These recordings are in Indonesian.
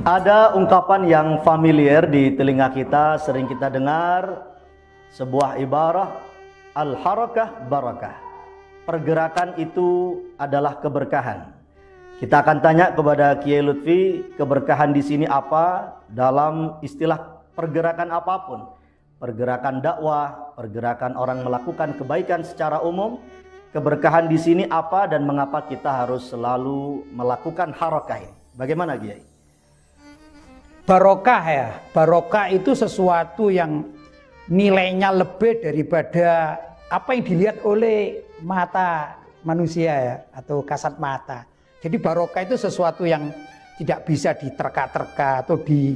Ada ungkapan yang familiar di telinga kita, sering kita dengar sebuah ibarah, al-harakah barakah. Pergerakan itu adalah keberkahan. Kita akan tanya kepada Kiai Lutfi, keberkahan di sini apa dalam istilah pergerakan apapun. Pergerakan dakwah, pergerakan orang melakukan kebaikan secara umum. Keberkahan di sini apa dan mengapa kita harus selalu melakukan harakah ini? Bagaimana Kiai? Barokah ya, barokah itu sesuatu yang nilainya lebih daripada apa yang dilihat oleh mata manusia ya, atau kasat mata. Jadi barokah itu sesuatu yang tidak bisa diterka-terka atau di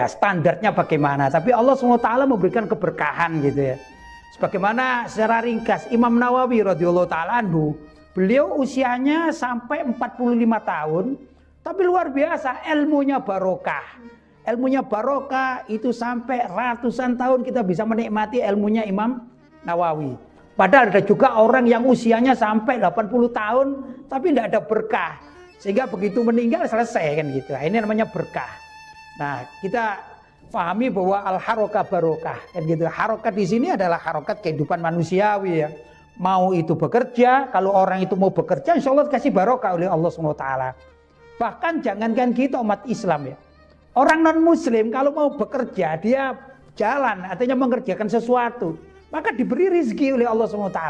standarnya bagaimana. Tapi Allah SWT memberikan keberkahan gitu ya. Sebagaimana secara ringkas Imam Nawawi radhiyallahu taala anhu, beliau usianya sampai 45 tahun. Tapi luar biasa ilmunya barokah. Ilmunya barokah itu sampai ratusan tahun kita bisa menikmati ilmunya Imam Nawawi. Padahal ada juga orang yang usianya sampai 80 tahun tapi tidak ada berkah. Sehingga begitu meninggal selesai kan gitu. Nah, ini namanya berkah. Nah, kita pahami bahwa al-harakah barokah kan gitu. Harokat di sini adalah harokat kehidupan manusiawi ya. Mau itu bekerja, kalau orang itu mau bekerja insya Allah kasih barokah oleh Allah SWT. Bahkan jangankan kita umat Islam ya, orang non muslim kalau mau bekerja dia jalan artinya mengerjakan sesuatu maka diberi rezeki oleh Allah SWT.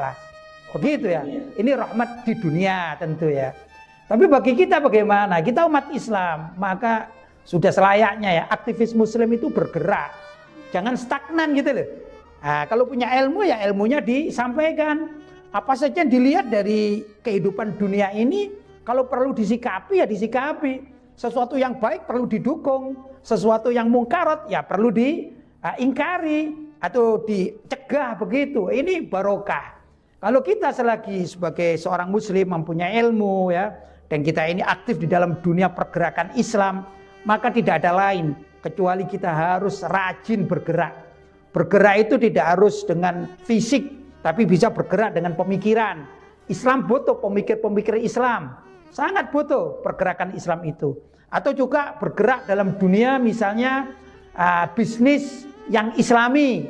Begitu ya, ini rahmat di dunia tentu ya. Tapi bagi kita bagaimana? Kita umat Islam maka sudah selayaknya ya aktivis muslim itu bergerak, jangan stagnan gitu loh. Nah, kalau punya ilmu ya ilmunya disampaikan. Apa saja yang dilihat dari kehidupan dunia ini, kalau perlu disikapi ya disikapi. Sesuatu yang baik perlu didukung, sesuatu yang mungkarat ya perlu diingkari atau dicegah begitu. Ini barokah. Kalau kita selagi sebagai seorang muslim mempunyai ilmu ya, dan kita ini aktif di dalam dunia pergerakan Islam, maka tidak ada lain kecuali kita harus rajin bergerak. Bergerak itu tidak harus dengan fisik, tapi bisa bergerak dengan pemikiran. Islam butuh pemikir-pemikir Islam. Sangat butuh pergerakan Islam itu. Atau juga bergerak dalam dunia misalnya bisnis yang islami.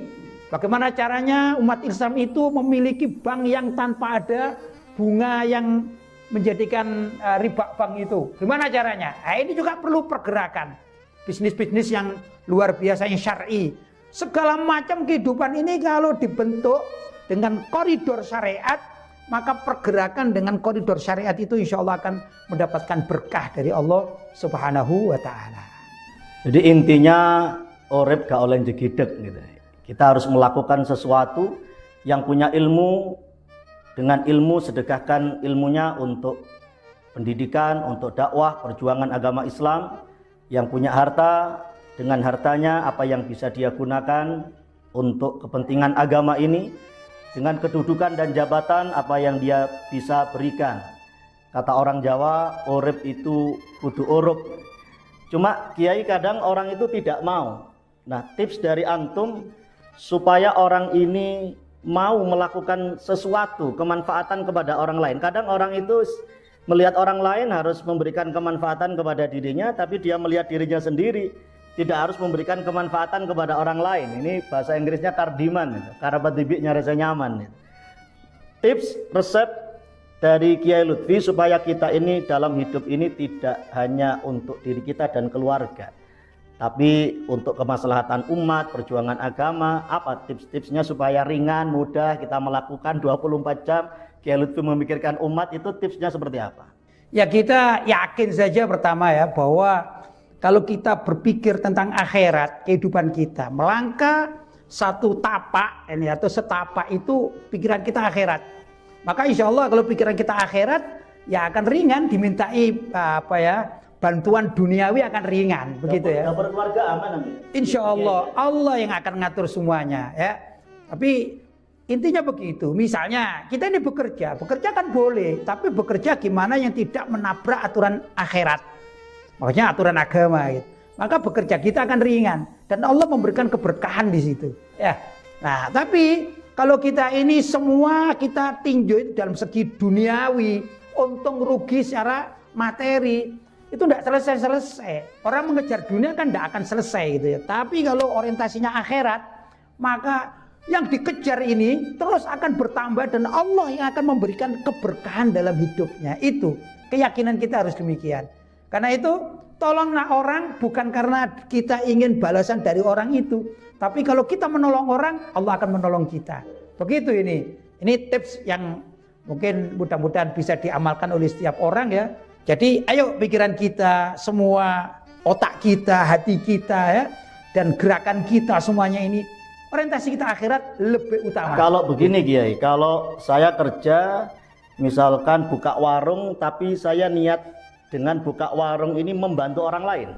Bagaimana caranya umat Islam itu memiliki bank yang tanpa ada bunga yang menjadikan riba bank itu. Gimana caranya? Nah, ini juga perlu pergerakan. Bisnis-bisnis yang luar biasa yang syar'i. Segala macam kehidupan ini kalau dibentuk dengan koridor syariat, maka pergerakan dengan koridor syariat itu insya Allah akan mendapatkan berkah dari Allah Subhanahu wa ta'ala. Jadi intinya urip gak oleh jegideg gitu. Kita harus melakukan sesuatu yang punya ilmu, dengan ilmu sedekahkan ilmunya untuk pendidikan, untuk dakwah, perjuangan agama Islam. Yang punya harta, dengan hartanya apa yang bisa dia gunakan untuk kepentingan agama ini. Dengan kedudukan dan jabatan apa yang dia bisa berikan. Kata orang Jawa, urip itu kudu urup. Cuma Kiai kadang orang itu tidak mau. Nah, tips dari antum supaya orang ini mau melakukan sesuatu kemanfaatan kepada orang lain. Kadang orang itu melihat orang lain harus memberikan kemanfaatan kepada dirinya, tapi dia melihat dirinya sendiri tidak harus memberikan kemanfaatan kepada orang lain. Ini bahasa Inggrisnya kardiman, karabat bibiknya rasa nyaman. Tips resep dari Kiai Lutfi supaya kita ini dalam hidup ini tidak hanya untuk diri kita dan keluarga, tapi untuk kemaslahatan umat, perjuangan agama. Apa tips-tipsnya supaya ringan, mudah kita melakukan 24 jam? Kiai Lutfi memikirkan umat, itu tipsnya seperti apa? Ya kita yakin saja pertama ya bahwa kalau kita berpikir tentang akhirat, kehidupan kita, melangkah satu tapak ini atau setapak itu pikiran kita akhirat. Maka insya Allah kalau pikiran kita akhirat, ya akan ringan, dimintai bantuan duniawi akan ringan, begitu ya. Dapur keluarga aman nanti. Insya Allah, Allah yang akan ngatur semuanya ya. Tapi intinya begitu. Misalnya kita ini bekerja kan boleh, tapi bekerja gimana yang tidak menabrak aturan akhirat. Maksudnya aturan agama gitu. Maka bekerja kita akan ringan dan Allah memberikan keberkahan di situ. Ya. Nah, tapi kalau kita ini semua kita tinjau dalam segi duniawi, untung rugi secara materi, itu tidak selesai-selesai. Orang mengejar dunia kan tidak akan selesai gitu ya. Tapi kalau orientasinya akhirat, maka yang dikejar ini terus akan bertambah dan Allah yang akan memberikan keberkahan dalam hidupnya. Itu keyakinan kita harus demikian. Karena itu tolonglah orang bukan karena kita ingin balasan dari orang itu, tapi kalau kita menolong orang, Allah akan menolong kita. Begitu ini. Ini tips yang mungkin mudah-mudahan bisa diamalkan oleh setiap orang ya. Jadi ayo pikiran kita, semua otak kita, hati kita ya, dan gerakan kita semuanya ini orientasi kita akhirat lebih utama. Kalau begini Kiai, kalau saya kerja misalkan buka warung tapi saya niat dengan buka warung ini membantu orang lain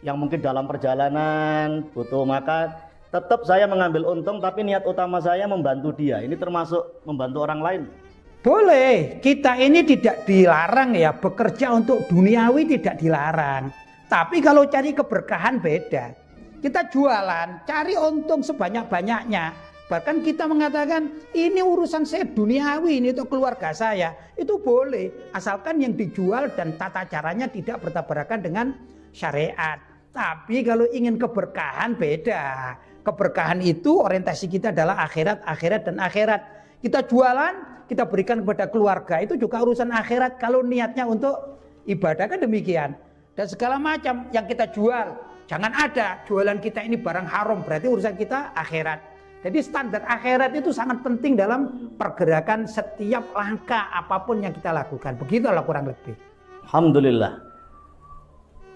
yang mungkin dalam perjalanan butuh makan, tetap saya mengambil untung tapi niat utama saya membantu dia. Ini termasuk membantu orang lain. Boleh, kita ini tidak dilarang ya, bekerja untuk duniawi tidak dilarang. Tapi kalau cari keberkahan beda. Kita jualan, cari untung sebanyak-banyaknya. Bahkan kita mengatakan ini urusan saya duniawi, ini untuk keluarga saya. Itu boleh, asalkan yang dijual dan tata caranya tidak bertabrakan dengan syariat. Tapi kalau ingin keberkahan beda. Keberkahan itu orientasi kita adalah akhirat, akhirat dan akhirat. Kita jualan, kita berikan kepada keluarga, itu juga urusan akhirat kalau niatnya untuk ibadah kan demikian. Dan segala macam yang kita jual, jangan ada jualan kita ini barang haram, berarti urusan kita akhirat. Jadi standar akhirat itu sangat penting dalam pergerakan setiap langkah apapun yang kita lakukan. Begitulah kurang lebih. Alhamdulillah.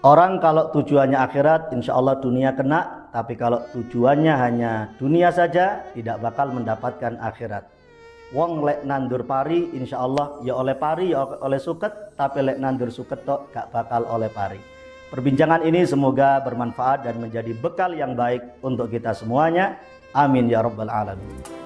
Orang kalau tujuannya akhirat, insya Allah dunia kena. Tapi kalau tujuannya hanya dunia saja, tidak bakal mendapatkan akhirat. Wong lek nandur pari, insya Allah ya oleh pari ya oleh suket, tapi lek nandur suket tok gak bakal oleh pari. Perbincangan ini semoga bermanfaat dan menjadi bekal yang baik untuk kita semuanya. Amin ya rabbal alamin.